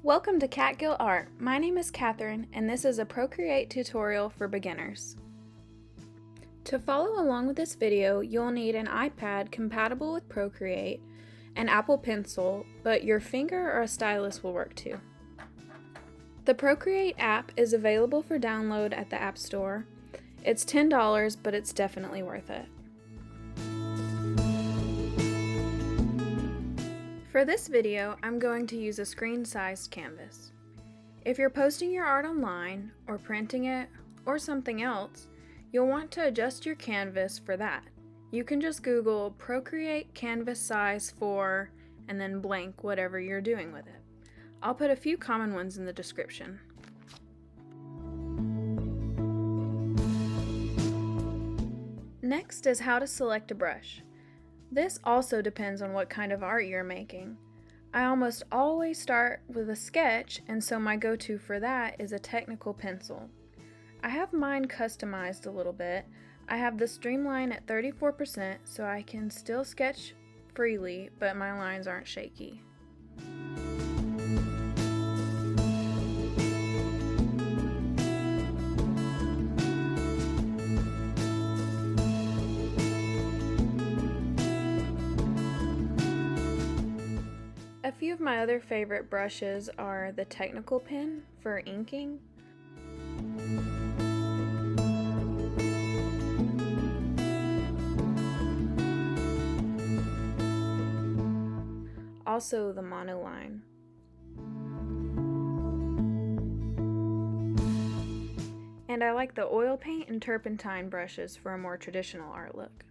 Welcome to Catgill Art. My name is Catherine, and this is a Procreate tutorial for beginners. To follow along with this video, you'll need an iPad compatible with Procreate, an Apple Pencil, but your finger or a stylus will work too. The Procreate app is available for download at the App Store. It's $10, but it's definitely worth it. For this video, I'm going to use a screen-sized canvas. If you're posting your art online, or printing it, or something else, you'll want to adjust your canvas for that. You can just Google Procreate canvas size for, and then blank whatever you're doing with it. I'll put a few common ones in the description. Next is how to select a brush. This also depends on what kind of art you're making. I almost always start with a sketch, and so my go-to for that is a technical pencil. I have mine customized a little bit. I have the streamline at 34% so I can still sketch freely, but my lines aren't shaky. A few of my other favorite brushes are the technical pen for inking, also the monoline. And I like the oil paint and turpentine brushes for a more traditional art look.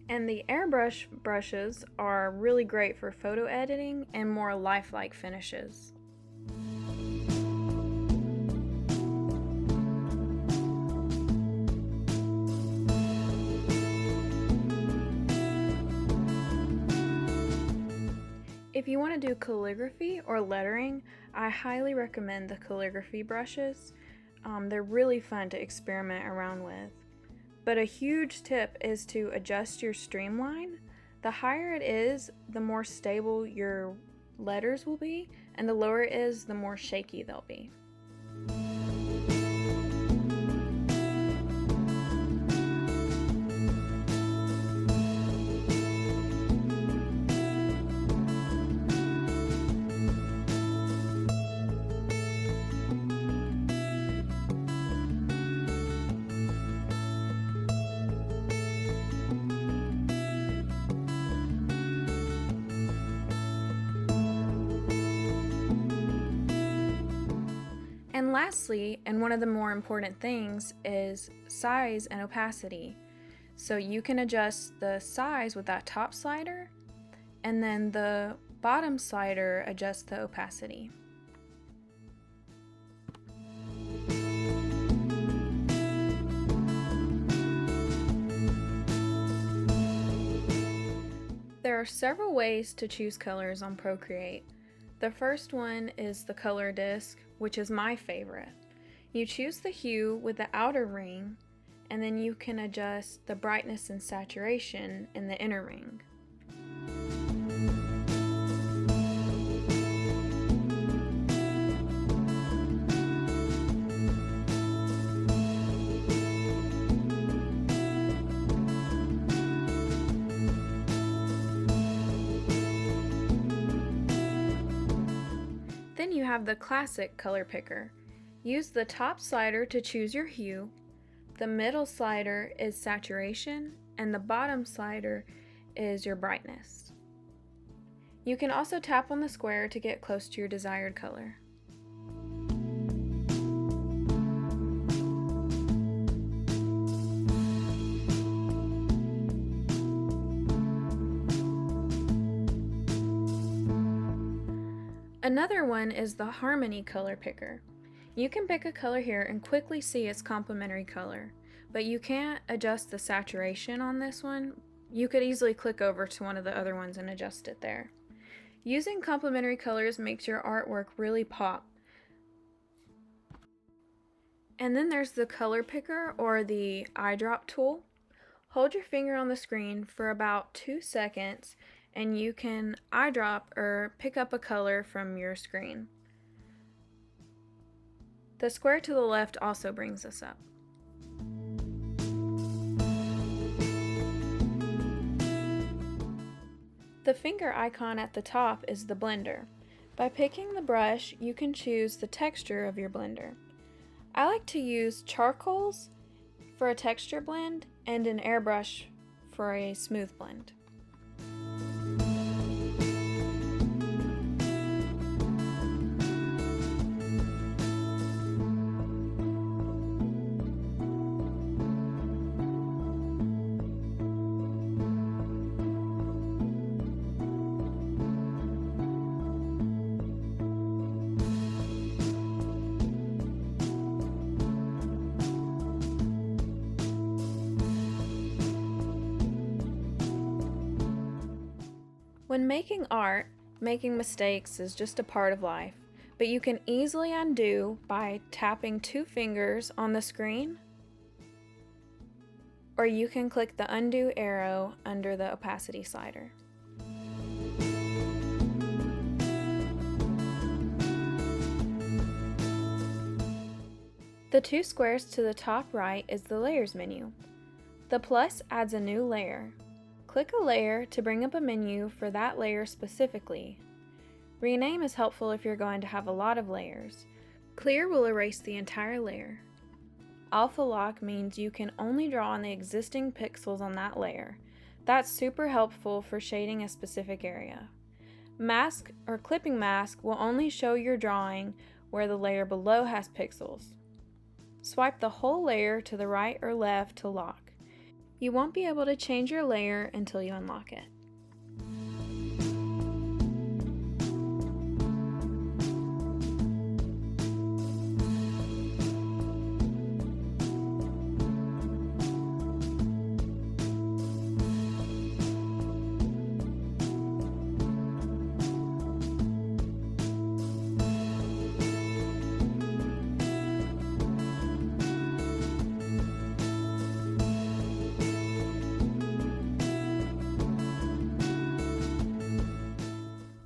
And the airbrush brushes are really great for photo editing and more lifelike finishes. If you want to do calligraphy or lettering, I highly recommend the calligraphy brushes. They're really fun to experiment around with. But a huge tip is to adjust your streamline. The higher it is, the more stable your letters will be, and the lower it is, the more shaky they'll be. And lastly, and one of the more important things, is size and opacity. So you can adjust the size with that top slider, and then the bottom slider adjusts the opacity. There are several ways to choose colors on Procreate. The first one is the color disc, which is my favorite. You choose the hue with the outer ring, and then you can adjust the brightness and saturation in the inner ring. Then you have the classic color picker. Use the top slider to choose your hue, the middle slider is saturation, and the bottom slider is your brightness. You can also tap on the square to get close to your desired color. Another one is the Harmony color picker. You can pick a color here and quickly see its complementary color, but you can't adjust the saturation on this one. You could easily click over to one of the other ones and adjust it there. Using complementary colors makes your artwork really pop. And then there's the color picker or the eyedrop tool. Hold your finger on the screen for about 2 seconds and you can eyedrop or pick up a color from your screen. The square to the left also brings this up. The finger icon at the top is the blender. By picking the brush, you can choose the texture of your blender. I like to use charcoals for a texture blend and an airbrush for a smooth blend. When making art, making mistakes is just a part of life, but you can easily undo by tapping 2 fingers on the screen, or you can click the undo arrow under the opacity slider. The 2 squares to the top right is the layers menu. The plus adds a new layer. Click a layer to bring up a menu for that layer specifically. Rename is helpful if you're going to have a lot of layers. Clear will erase the entire layer. Alpha lock means you can only draw on the existing pixels on that layer. That's super helpful for shading a specific area. Mask or clipping mask will only show your drawing where the layer below has pixels. Swipe the whole layer to the right or left to lock. You won't be able to change your layer until you unlock it.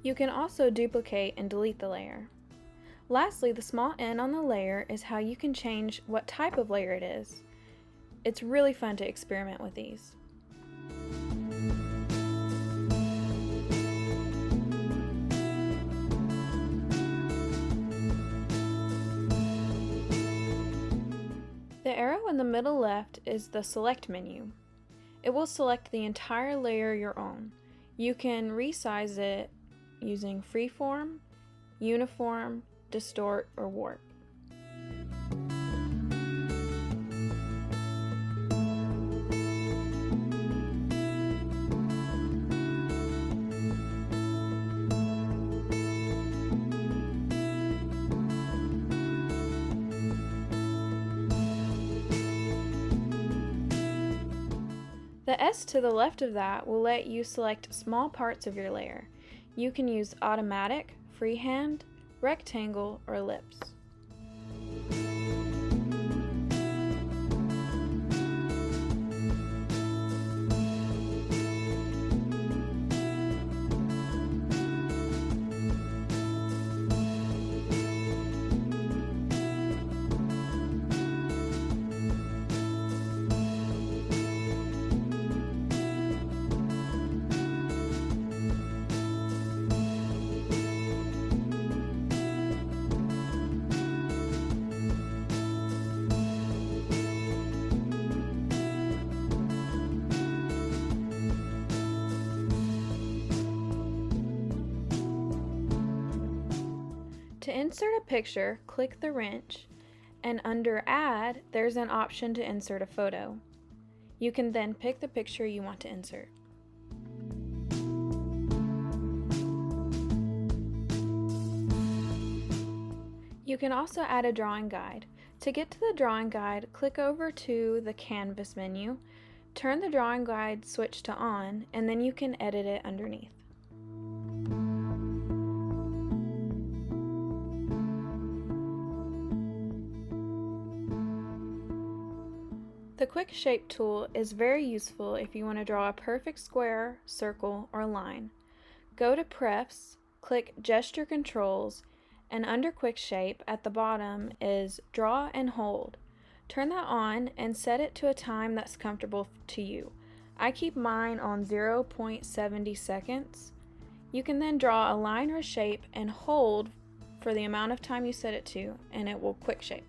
You can also duplicate and delete the layer. Lastly, the small N on the layer is how you can change what type of layer it is. It's really fun to experiment with these. The arrow in the middle left is the select menu. It will select the entire layer you're on. You can resize it using freeform, uniform, distort, or warp. The S to the left of that will let you select small parts of your layer. You can use automatic, freehand, rectangle, or ellipse. To insert a picture, click the wrench, and under Add, there's an option to insert a photo. You can then pick the picture you want to insert. You can also add a drawing guide. To get to the drawing guide, click over to the Canvas menu, turn the drawing guide switch to on, and then you can edit it underneath. The Quick Shape tool is very useful if you want to draw a perfect square, circle, or line. Go to Prefs, click Gesture Controls, and under Quick Shape at the bottom is Draw and Hold. Turn that on and set it to a time that's comfortable to you. I keep mine on 0.70 seconds. You can then draw a line or shape and hold for the amount of time you set it to, and it will quick shape.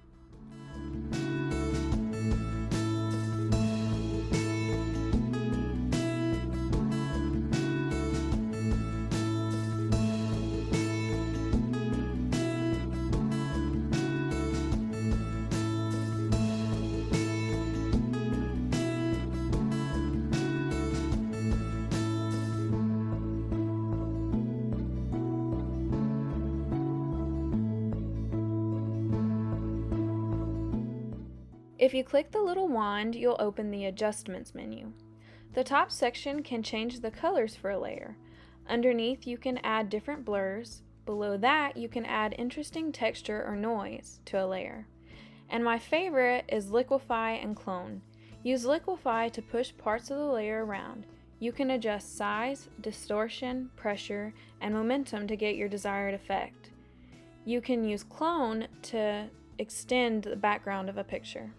If you click the little wand, you'll open the Adjustments menu. The top section can change the colors for a layer. Underneath, you can add different blurs. Below that, you can add interesting texture or noise to a layer. And my favorite is Liquify and Clone. Use Liquify to push parts of the layer around. You can adjust size, distortion, pressure, and momentum to get your desired effect. You can use Clone to extend the background of a picture.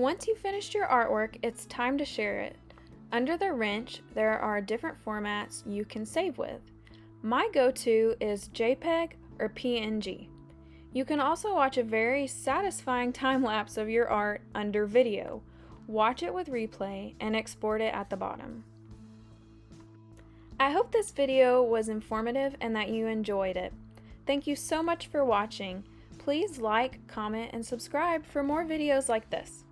Once you've finished your artwork, it's time to share it. Under the wrench, there are different formats you can save with. My go-to is JPEG or PNG. You can also watch a very satisfying time-lapse of your art under Video. Watch it with replay and export it at the bottom. I hope this video was informative and that you enjoyed it. Thank you so much for watching. Please like, comment, and subscribe for more videos like this.